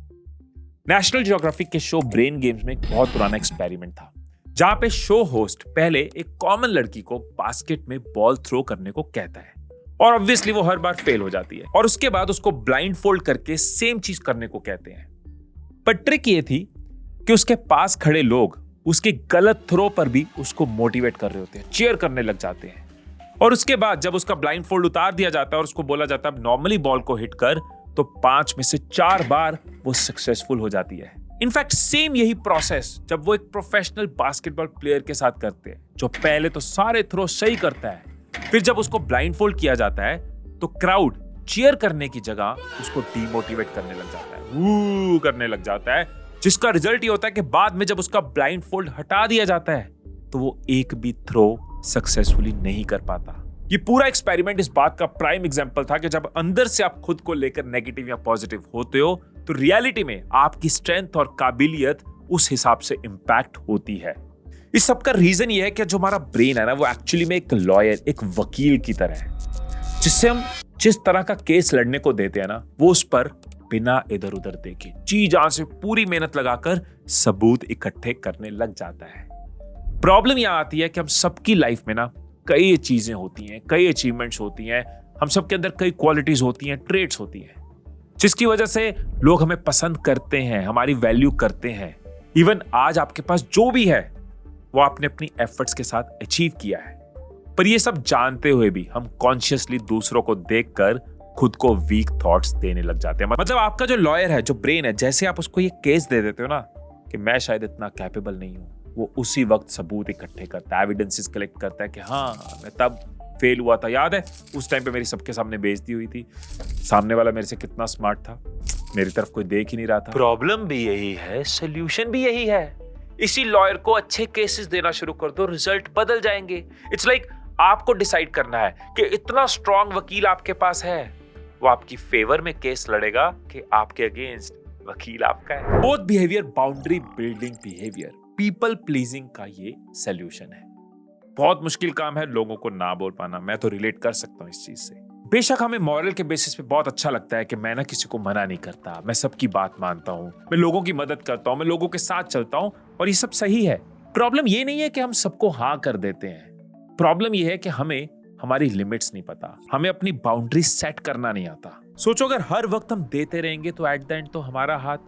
नेशनल ज्योग्राफिक के शो ब्रेन गेम्स में एक बहुत पुराना एक्सपेरिमेंट था, जहां पे शो होस्ट पहले एक कॉमन लड़की को बास्केट में बॉल थ्रो करने को कहता है, और ऑब्वियसली वो हर बार फेल हो जाती है, और उसके बाद उसको ब्लाइंड फोल्ड करके सेम चीज करने को कहते हैं। पर ट्रिक ये थी कि उसके पास खड़े लोग उसके गलत थ्रो पर भी उसको मोटिवेट कर रहे होते हैं, चीयर करने लग जाते हैं, और उसके बाद जब उसका ब्लाइंड फोल्ड उतार दिया जाता है और उसको बोला जाता है नॉर्मली बॉल को हिट कर, तो 5 में से 4 बार वो सक्सेसफुल हो जाती है। इनफैक्ट सेम यही प्रोसेस जब वो एक प्रोफेशनल बास्केटबॉल प्लेयर के साथ करते हैं, जो पहले तो सारे थ्रो सही करता है, फिर जब उसको ब्लाइंड फोल्ड किया जाता है तो क्राउड चीयर करने की जगह उसको डीमोटिवेट करने लग जाता है, वू करने लग जाता है, जिसका रिजल्ट ये होता है कि बाद में जब उसका ब्लाइंड फोल्ड हटा दिया जाता है तो वो एक भी थ्रो सक्सेसफुली नहीं कर पाता। ये पूरा एक्सपेरिमेंट इस बात का प्राइम एग्जांपल था कि जब अंदर से आप खुद को लेकर नेगेटिव या पॉजिटिव होते हो तो रियलिटी में आपकी स्ट्रेंथ और काबिलियत उस हिसाब से इंपैक्ट होती है। इस सब का रीजन ये है कि जो हमारा ब्रेन है ना, वो एक्चुअली में एक लॉयर, एक वकील की तरह है, जिससे हम जिस तरह का केस लड़ने को देते हैं ना, वो उस पर बिना इधर उधर देखे जी जान से पूरी मेहनत लगाकर सबूत इकट्ठे करने लग जाता है। प्रॉब्लम यहां आती है कि हम सबकी लाइफ में ना कई चीजें होती हैं, कई अचीवमेंट्स होती हैं, हम सबके अंदर कई क्वालिटीज होती हैं, ट्रेट्स होती हैं, जिसकी वजह से लोग हमें पसंद करते हैं, हमारी वैल्यू करते हैं। इवन आज आपके पास जो भी है वो आपने अपनी एफर्ट्स के साथ अचीव किया है, पर ये सब जानते हुए भी हम कॉन्शियसली दूसरों को देखकर खुद को वीक थॉट्स देने लग जाते हैं। मतलब आपका जो लॉयर है, जो ब्रेन है, जैसे आप उसको ये केस दे देते हो ना कि मैं शायद इतना कैपेबल नहीं हूं, वो उसी वक्त सबूत इकट्ठे करता है, एविडेंसेस कलेक्ट करता है कि हाँ मैं तब फेल हुआ था, याद है उस टाइम पे मेरी सबके सामने बेइज्जती हुई थी, सामने वाला मेरे से कितना स्मार्ट था, मेरी तरफ कोई देख ही नहीं रहा था। प्रॉब्लम भी यही है, सोल्यूशन भी यही है। इसी लॉयर को अच्छे केसेस देना शुरू कर दो, रिजल्ट बदल जाएंगे। इट्स लाइक आपको डिसाइड करना है कि इतना स्ट्रॉन्ग वकील आपके पास है, वो आपकी फेवर में केस लड़ेगा कि आपके अगेंस्ट वकील आपका है। Both behaviour boundary building behaviour, people pleasing का ये सोल्यूशन है। बहुत मुश्किल काम है लोगों को ना बोल पाना, मैं तो रिलेट कर सकता हूं इस चीज से। बेशक हमें मॉरल के बेसिस पे बहुत अच्छा लगता है कि मैं ना किसी को मना नहीं करता, मैं सबकी बात मानता हूं, मैं लोगों की मदद करता हूं, मैं लोगों के साथ चलता हूं, और ये सब सही है। प्रॉब्लम ये नहीं है कि हम सबको हाँ कर देते हैं, प्रॉब्लम ये है कि हमें हमारी लिमिट्स नहीं पता, हमें अपनी बाउंड्री सेट करना नहीं आता। सोचो अगर हर वक्त हम देते रहेंगे तो एट द एंड तो हमारा हाथ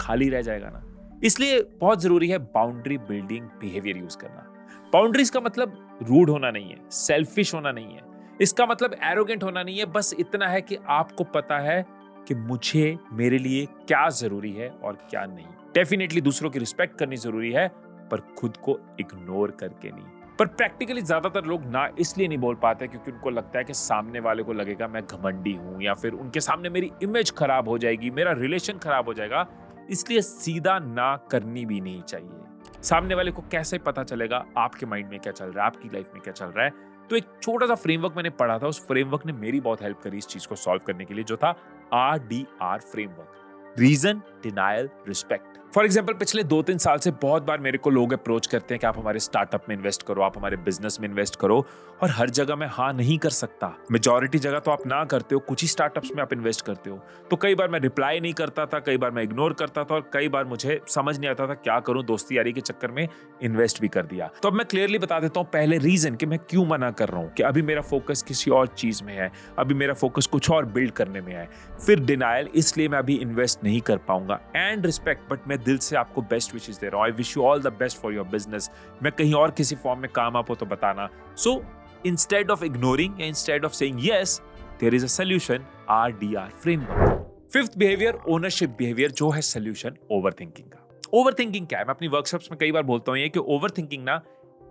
खाली रह जाएगा ना। इसलिए बहुत जरूरी है बाउंड्री बिल्डिंग बिहेवियर यूज करना। बाउंड्रीज का मतलब रूड होना नहीं है, सेल्फिश होना नहीं है, इसका मतलब एरोगेंट होना नहीं है, बस इतना है कि आपको पता है कि मुझे मेरे लिए क्या जरूरी है और क्या नहीं। डेफिनेटली दूसरों की रिस्पेक्ट करनी जरूरी है, पर खुद को इग्नोर करके नहीं। पर प्रैक्टिकली ज्यादातर लोग ना इसलिए नहीं बोल पाते क्योंकि उनको लगता है कि सामने वाले को लगेगा मैं घमंडी हूं, या फिर उनके सामने मेरी इमेज खराब हो जाएगी, मेरा रिलेशन खराब हो जाएगा। इसलिए सीधा ना करनी भी नहीं चाहिए। सामने वाले को कैसे पता चलेगा आपके माइंड में क्या चल रहा है, आपकी लाइफ में क्या चल रहा है। तो एक छोटा सा फ्रेमवर्क मैंने पढ़ा था, उस फ्रेमवर्क ने मेरी बहुत हेल्प करी इस चीज को सॉल्व करने के लिए, जो था RDR framework, reason, denial, respect. For example पिछले 2-3 साल से बहुत बार मेरे को लोग अप्रोच करते हैं कि आप हमारे स्टार्टअप में इन्वेस्ट करो, आप हमारे बिजनेस में इन्वेस्ट करो, और हर जगह मैं हाँ नहीं कर सकता। मेजॉरिटी जगह तो आप ना करते हो, कुछ ही स्टार्टअप्स में आप इन्वेस्ट करते हो। तो कई बार मैं रिप्लाई नहीं करता था, कई बार मैं इग्नोर करता था, और कई बार मुझे समझ नहीं आता था क्या करूं, दोस्ती यारी के चक्कर में इन्वेस्ट भी कर दिया। तो अब मैं क्लियरली बता देता हूं पहले रीजन कि मैं क्यों मना कर रहा हूं, कि अभी मेरा फोकस किसी और चीज में है, अभी मेरा फोकस कुछ और बिल्ड करने में है। फिर डिनायल, इसलिए मैं अभी इन्वेस्ट नहीं कर पाऊंगा। एंड रिस्पेक्ट, बट मैं दिल से आपको बेस्ट विशेस दे रहा हूं, I wish you all the best for your business. मैं कहीं और किसी फॉर्म में काम आप हो तो बताना। सो instead of ignoring, instead of saying yes, there is a solution, RDR framework. Fifth behavior, ownership behavior, जो है solution overthinking का। Overthinking क्या है? मैं अपनी वर्कशॉप्स में कई बार बोलता हूँ ये कि overthinking ना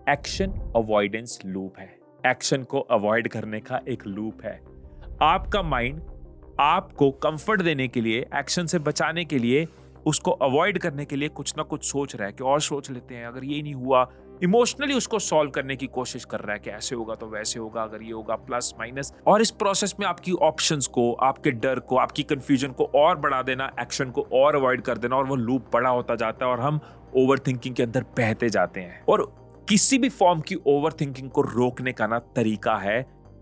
action avoidance loop है। Action को avoid करने का एक loop है। आपका माइंड आपको कंफर्ट देने के लिए, एक्शन से बचाने के लिए, उसको अवॉइड करने के लिए कुछ ना कुछ सोच रहा है कि और सोच लेते हैं, अगर ये नहीं हुआ, इमोशनली उसको सॉल्व करने की कोशिश कर रहा है कि ऐसे होगा तो वैसे होगा, अगर ये होगा, प्लस माइनस। और इस प्रोसेस में आपकी ऑप्शंस को, आपके डर को, आपकी कंफ्यूजन को और बढ़ा देना, एक्शन को और अवॉइड कर देना, और वो लूप बड़ा होता जाता है और हम ओवरथिंकिंग के अंदर बहते जाते हैं। और किसी भी फॉर्म की ओवरथिंकिंग को रोकने का ना तरीका है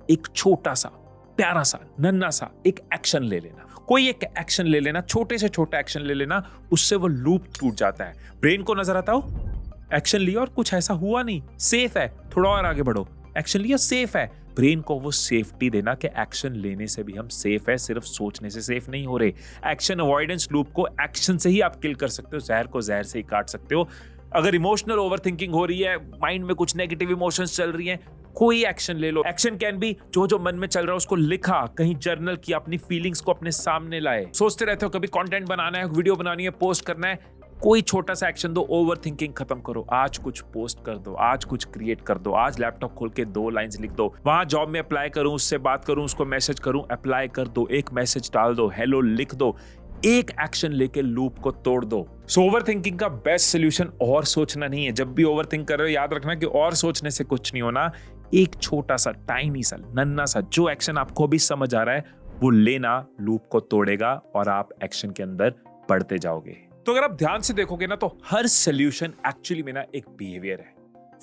एक छोटा सा, प्यारा सा, नन्हा सा एक एक्शन ले लेना। कोई एक एक्शन ले लेना, छोटे से छोटा एक्शन ले लेना, उससे वो लूप टूट जाता है। ब्रेन को नजर आता हो, एक्शन लिया और कुछ ऐसा हुआ नहीं, सेफ है, थोड़ा और आगे बढ़ो, एक्शन लिया, सेफ है। ब्रेन को वो सेफ्टी देना कि एक्शन लेने से भी हम सेफ है, सिर्फ सोचने से सेफ नहीं हो रहे। एक्शन अवॉइडेंस लूप को एक्शन से ही आप किल कर सकते हो, जहर को जहर से ही काट सकते हो। अगर इमोशनल ओवरथिंकिंग हो रही है, माइंड में कुछ नेगेटिव इमोशंस चल रही हैं, कोई एक्शन ले लो। एक्शन कैन बी जो मन में चल रहा है उसको लिखा, कहीं जर्नल किया, अपनी फीलिंग्स को अपने सामने लाए। सोचते रहते हो कभी कंटेंट बनाना है, वीडियो बनानी है, पोस्ट करना है, कोई छोटा सा एक्शन दो, ओवरथिंकिंग खत्म करो। आज कुछ पोस्ट कर दो, आज कुछ क्रिएट कर दो, आज लैपटॉप खोल के 2 लाइंस लिख दो, वहां जॉब में अप्लाई करूं, उससे बात करूं, उसको मैसेज करूं, अप्लाई कर दो, एक मैसेज डाल दो, हेलो लिख दो, एक एक्शन लेके लूप को तोड़ दो। सो ओवरथिंकिंग का बेस्ट सोल्यूशन और सोचना नहीं है। जब भी ओवरथिंक कर रहे हो याद रखना कि और सोचने से कुछ नहीं होना। एक छोटा सा, टाइनी सा, नन्हा सा जो एक्शन आपको भी समझ आ रहा है वो लेना, लूप को तोड़ेगा और आप एक्शन के अंदर बढ़ते जाओगे। तो अगर आप ध्यान से देखोगे ना, तो हर सोल्यूशन एक्चुअली में ना एक बिहेवियर है।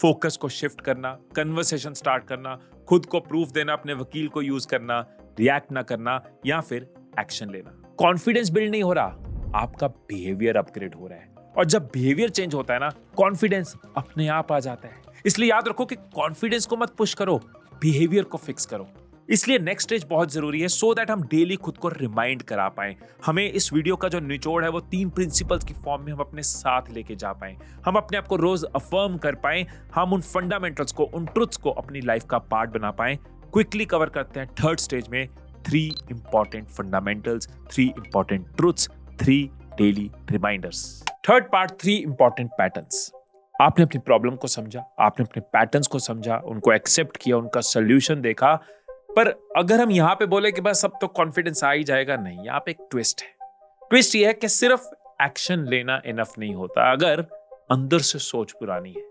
फोकस को शिफ्ट करना, कन्वर्सेशन स्टार्ट करना, खुद को प्रूफ देना, अपने वकील को यूज करना, रिएक्ट ना करना, या फिर एक्शन लेना। कॉन्फिडेंस बिल्ड नहीं हो रहा, आपका बिहेवियर अपग्रेड हो रहा है। और जब बिहेवियर चेंज होता है ना, कॉन्फिडेंस अपने आप आ जाता है। इसलिए याद रखो कि कॉन्फिडेंस को मत पुश करो, बिहेवियर को फिक्स करो। इसलिए नेक्स्ट स्टेज बहुत जरूरी है, सो दैट हम डेली खुद को रिमाइंड करा पाए। हमें इस वीडियो का जो निचोड़ है वो 3 प्रिंसिपल्स की फॉर्म में हम अपने साथ लेके जा पाए, हम अपने आप को रोज अफर्म कर पाए, हम उन फंडामेंटल्स को, उन ट्रुथ्स को अपनी लाइफ का पार्ट बना पाए। क्विकली कवर करते हैं थर्ड स्टेज में 3 important fundamentals, 3 important truths, 3 daily reminders. Third part, 3 important patterns. आपने अपनी प्रॉब्लम को समझा, आपने अपने पैटर्न्स को समझा, उनको एक्सेप्ट किया, उनका सोल्यूशन देखा। पर अगर हम यहां पे बोले कि बस अब तो कॉन्फिडेंस आ ही जाएगा, नहीं, यहां पे एक ट्विस्ट है। ट्विस्ट ये है कि सिर्फ एक्शन लेना इनफ नहीं होता अगर अंदर से सोच पुरानी है।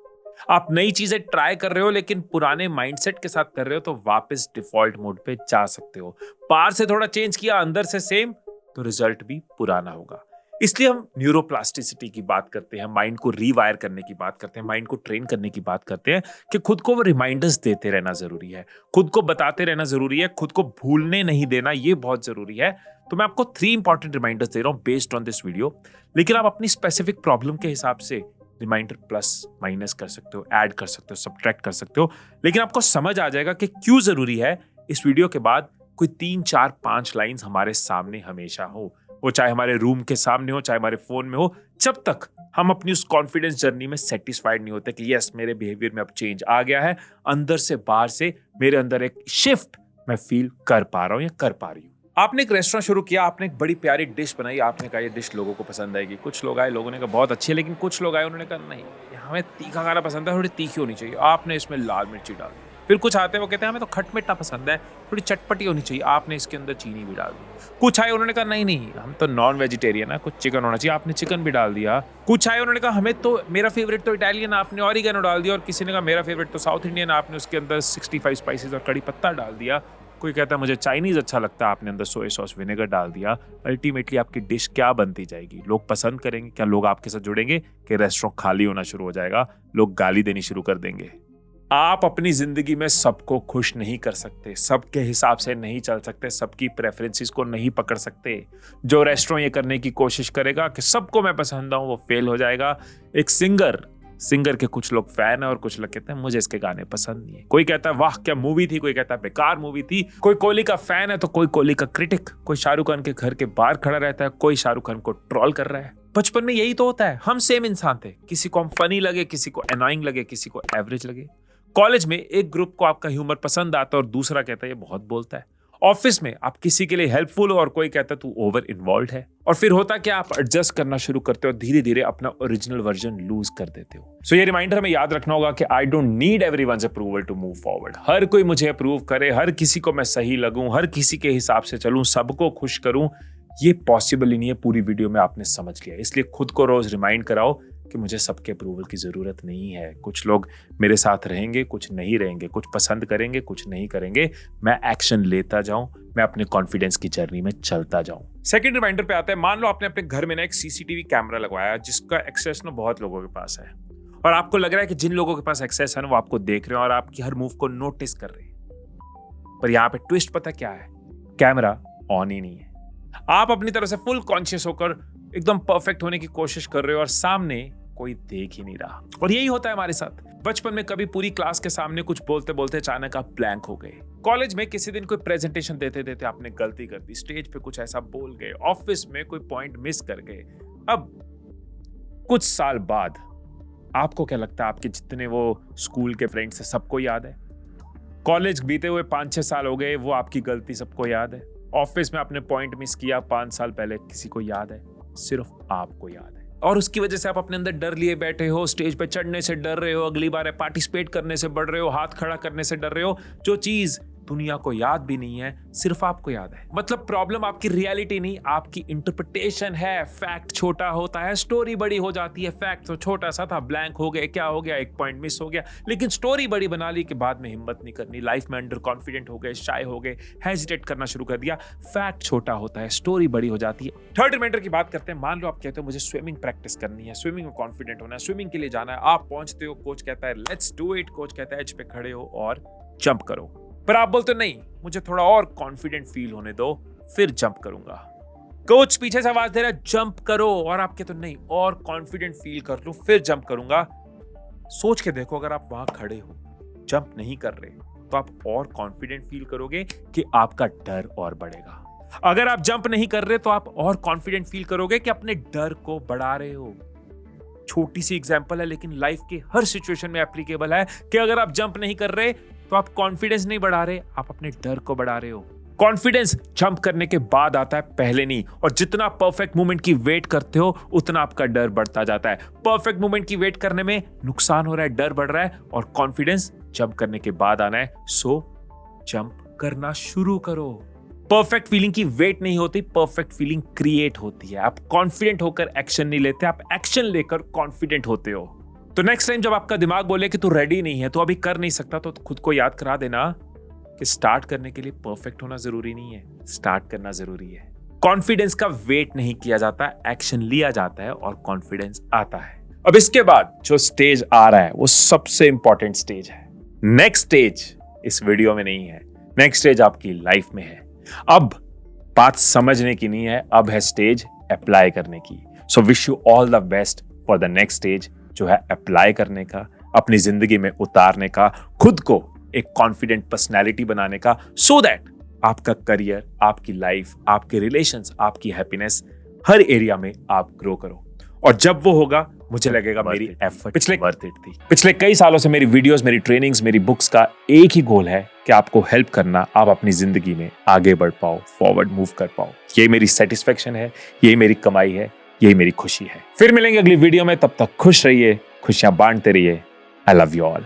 आप नई चीजें ट्राई कर रहे हो लेकिन पुराने माइंडसेट के साथ कर रहे हो, तो वापस डिफॉल्ट मोड पे जा सकते हो। बाहर से थोड़ा चेंज किया, अंदर से सेम, तो रिजल्ट भी पुराना होगा। इसलिए हम न्यूरोप्लास्टिसिटी की बात करते हैं, माइंड को रीवायर करने की बात करते हैं, माइंड को ट्रेन करने की बात करते हैं कि खुद को वो रिमाइंडर्स देते रहना जरूरी है, खुद को बताते रहना जरूरी है, खुद को भूलने नहीं देना, ये बहुत जरूरी है। तो मैं आपको 3 इंपॉर्टेंट रिमाइंडर्स दे रहा हूं बेस्ड ऑन दिस वीडियो, लेकिन आप अपनी स्पेसिफिक प्रॉब्लम के हिसाब से रिमाइंडर प्लस माइनस कर सकते हो, ऐड कर सकते हो, सब्ट्रैक्ट कर सकते हो, लेकिन आपको समझ आ जाएगा कि क्यों जरूरी है। इस वीडियो के बाद कोई 3, 4, 5 लाइंस हमारे सामने हमेशा हो, वो चाहे हमारे रूम के सामने हो, चाहे हमारे फोन में हो, जब तक हम अपनी उस कॉन्फिडेंस जर्नी में सेटिस्फाइड नहीं होते कि यस मेरे बिहेवियर में अब चेंज आ गया है, अंदर से बाहर से मेरे अंदर एक शिफ्ट मैं फील कर पा रहा हूं या कर पा रही हूं। आपने एक रेस्टोरेंट शुरू किया, आपने एक बड़ी प्यारी डिश बनाई, आपने कहा ये डिश लोगों को पसंद आएगी। कुछ लोग आए, लोगों ने कहा बहुत अच्छी है, लेकिन कुछ लोग आए, उन्होंने कहा नहीं, यहाँ हमें तीखा खाना पसंद है, थोड़ी तीखी होनी चाहिए, आपने इसमें लाल मिर्ची डाल दी। फिर कुछ आते हैं वो कहते हैं हमें तो खट मिट्ठा पसंद है, थोड़ी चटपटी होनी चाहिए, आपने इसके अंदर चीनी भी डाल दी। कुछ आए उन्होंने कहा नहीं नहीं हम तो नॉन वेजिटेरियन है, कुछ चिकन होना चाहिए, आपने चिकन भी डाल दिया। कुछ आए उन्होंने कहा हमें तो मेरा फेवरेट तो इटालियन, आपने ऑरिगेनो डाल दिया। और किसी ने कहा मेरा फेवरेट तो साउथ इंडियन, आपने उसके अंदर 65 स्पाइसेस और कड़ी पत्ता डाल दिया। कोई कहता है मुझे चाइनीज अच्छा लगता है, आपने अंदर सोया सॉस विनेगर डाल दिया। अल्टीमेटली आपकी डिश क्या बनती जाएगी? लोग पसंद करेंगे क्या? लोग आपके साथ जुड़ेंगे कि रेस्टोरेंट खाली होना शुरू हो जाएगा, लोग गाली देनी शुरू कर देंगे? आप अपनी जिंदगी में सबको खुश नहीं कर सकते, सबके हिसाब से नहीं चल सकते, सबकी प्रेफरेंसेस को नहीं पकड़ सकते। जो रेस्टोरेंट ये करने की कोशिश करेगा कि सबको मैं पसंद आऊं, वो फेल हो जाएगा। एक सिंगर के कुछ लोग फैन है और कुछ लोग कहते हैं मुझे इसके गाने पसंद नहीं है। कोई कहता है वाह क्या मूवी थी, कोई कहता है बेकार मूवी थी। कोई कोहली का फैन है तो कोई कोहली का क्रिटिक। कोई शाहरुख खान के घर के बाहर खड़ा रहता है, कोई शाहरुख खान को ट्रोल कर रहा है। बचपन में यही तो होता है, हम सेम इंसान थे, किसी को हम फनी लगे, किसी को एनॉइंग लगे, किसी को एवरेज लगे। कॉलेज में एक ग्रुप को आपका ह्यूमर पसंद आता है और दूसरा कहता है ये बहुत बोलता है। ऑफिस में आप किसी के लिए हेल्पफुल हो और कोई कहता है तू ओवर इन्वॉल्व है। और फिर होता क्या, आप एडजस्ट करना शुरू करते हो, धीरे धीरे अपना ओरिजिनल वर्जन लूज कर देते हो। सो ये रिमाइंडर हमें याद रखना होगा कि I don't need everyone's approval to move forward. हर कोई मुझे अप्रूव करे, हर किसी को मैं सही लगूं, हर किसी के हिसाब से चलूं, सबको खुश करूं, ये पॉसिबल ही नहीं है। पूरी वीडियो में आपने समझ लिया। इसलिए खुद को रोज रिमाइंड कराओ कि मुझे सबके अप्रूवल की जरूरत नहीं है। कुछ लोग मेरे साथ रहेंगे, कुछ नहीं रहेंगे, कुछ पसंद करेंगे, कुछ नहीं करेंगे। मैं एक्शन लेता जाऊं, मैं अपने कॉन्फिडेंस की जर्नी में चलता जाऊं। सेकंड रिमाइंडर पे आता है, मान लो आपने अपने घर में ना एक सीसीटीवी कैमरा लगवाया जिसका एक्सेस ना बहुत लोगों के पास है और आपको लग रहा है कि जिन लोगों के पास एक्सेस है ना वो आपको देख रहे हैं और आपकी हर मूव को नोटिस कर रहे हैं। पर यहाँ पे ट्विस्ट पता क्या है, कैमरा ऑन ही नहीं है। आप अपनी तरफ से फुल कॉन्शियस होकर एकदम परफेक्ट होने की कोशिश कर रहे हो और सामने कोई देख ही नहीं रहा। और यही होता है हमारे साथ। बचपन में कभी पूरी क्लास के सामने कुछ बोलते बोलते अचानक आप ब्लैंक हो गए। कॉलेज में किसी दिन कोई प्रेजेंटेशन देते देते आपने गलती कर दी, स्टेज पे कुछ ऐसा बोल गए, ऑफिस में कोई पॉइंट मिस कर गए। अब कुछ साल बाद आपको क्या लगता है, आपके जितने वो स्कूल के फ्रेंड्स हैं सबको याद है? कॉलेज बीते हुए 5-6 साल हो गए, वो आपकी गलती सबको याद है? ऑफिस में आपने पॉइंट मिस किया 5 साल पहले, किसी को याद है? सिर्फ आपको याद है। और उसकी वजह से आप अपने अंदर डर लिए बैठे हो, स्टेज पे चढ़ने से डर रहे हो, अगली बार पार्टिसिपेट करने से डर रहे हो, हाथ खड़ा करने से डर रहे हो। जो चीज दुनिया को याद भी नहीं है, सिर्फ आपको याद है। मतलब प्रॉब्लम आपकी रियलिटी नहीं, आपकी इंटरप्रिटेशन है। फैक्ट छोटा होता है, स्टोरी बड़ी हो जाती है। फैक्ट तो छोटा सा था, ब्लैंक हो गए, क्या हो गया, एक पॉइंट मिस हो गया, लेकिन स्टोरी बड़ी बना ली कि बाद में हिम्मत नहीं करनी, लाइफ में अंडर कॉन्फिडेंट हो गए, शाय हो गए, हेजिटेट करना शुरू कर दिया। फैक्ट छोटा होता है, स्टोरी बड़ी हो जाती है। थर्ड रिमाइंडर की बात करते हैं। मान लो आप कहते हो मुझे स्विमिंग प्रैक्टिस करनी है, स्विमिंग में कॉन्फिडेंट होना है, स्विमिंग के लिए जाना है। आप पहुंचते हो, कोच कहता है लेट्स डू इट, कोच कहता है एज पे खड़े हो और जंप करो। पर आप बोलते नहीं, मुझे थोड़ा और कॉन्फिडेंट फील होने दो, फिर जंप करूंगा। कोच पीछे से आवाज दे रहा है जंप करो और आप कहते हो नहीं, और कॉन्फिडेंट फील कर लो फिर जंप करूंगा। सोच के देखो, अगर आप वहां खड़े हो, जंप नहीं कर रहे, तो आप और कॉन्फिडेंट फील करोगे कि आपका डर और बढ़ेगा। अगर आप जंप नहीं कर रहे तो आप और कॉन्फिडेंट फील करोगे कि अपने डर को बढ़ा रहे हो। छोटी सी एग्जांपल है लेकिन लाइफ के हर सिचुएशन में एप्लीकेबल है कि अगर आप जंप नहीं कर रहे तो आप कॉन्फिडेंस नहीं बढ़ा रहे, आप अपने डर को बढ़ा रहे हो। कॉन्फिडेंस जंप करने के बाद आता है, पहले नहीं। और जितना परफेक्ट मोमेंट की वेट करते हो उतना आपका डर बढ़ता जाता है। परफेक्ट मोमेंट की वेट करने में नुकसान हो रहा है, डर बढ़ रहा है, और कॉन्फिडेंस जंप करने के बाद आना है। सो जंप करना शुरू करो। परफेक्ट फीलिंग की वेट नहीं होती, परफेक्ट फीलिंग क्रिएट होती है। आप कॉन्फिडेंट होकर एक्शन नहीं लेते, आप एक्शन लेकर कॉन्फिडेंट होते हो। तो नेक्स्ट टाइम जब आपका दिमाग बोले कि तू रेडी नहीं है, तो अभी कर नहीं सकता, तो खुद को याद करा देना कि स्टार्ट करने के लिए परफेक्ट होना जरूरी नहीं है, स्टार्ट करना जरूरी है। कॉन्फिडेंस का वेट नहीं किया जाता, एक्शन लिया जाता है और कॉन्फिडेंस आता है। अब इसके बाद जो स्टेज आ रहा है वो सबसे इंपॉर्टेंट स्टेज है। नेक्स्ट स्टेज इस वीडियो में नहीं है, नेक्स्ट स्टेज आपकी लाइफ में है। अब बात समझने की नहीं है, अब है स्टेज अप्लाई करने की। So wish you all the best for the next stage, जो है अप्लाई करने का, अपनी जिंदगी में उतारने का, खुद को एक कॉन्फिडेंट पर्सनैलिटी बनाने का, सो दैट आपका करियर, आपकी लाइफ, आपके रिलेशंस, आपकी हैप्पीनेस, हर एरिया में आप ग्रो करो। और जब वो होगा मुझे लगेगा मेरी एफर्ट वर्थ इट थी। पिछले कई सालों से मेरी वीडियोस, मेरी ट्रेनिंग्स, मेरी बुक्स का एक ही गोल है कि आपको हेल्प करना, आप अपनी जिंदगी में आगे बढ़ पाओ, फॉरवर्ड मूव कर पाओ। यही मेरी सेटिस्फेक्शन है, यही मेरी कमाई है, यही मेरी खुशी है। फिर मिलेंगे अगली वीडियो में, तब तक खुश रहिए, खुशियां बांटते रहिए। I love you all.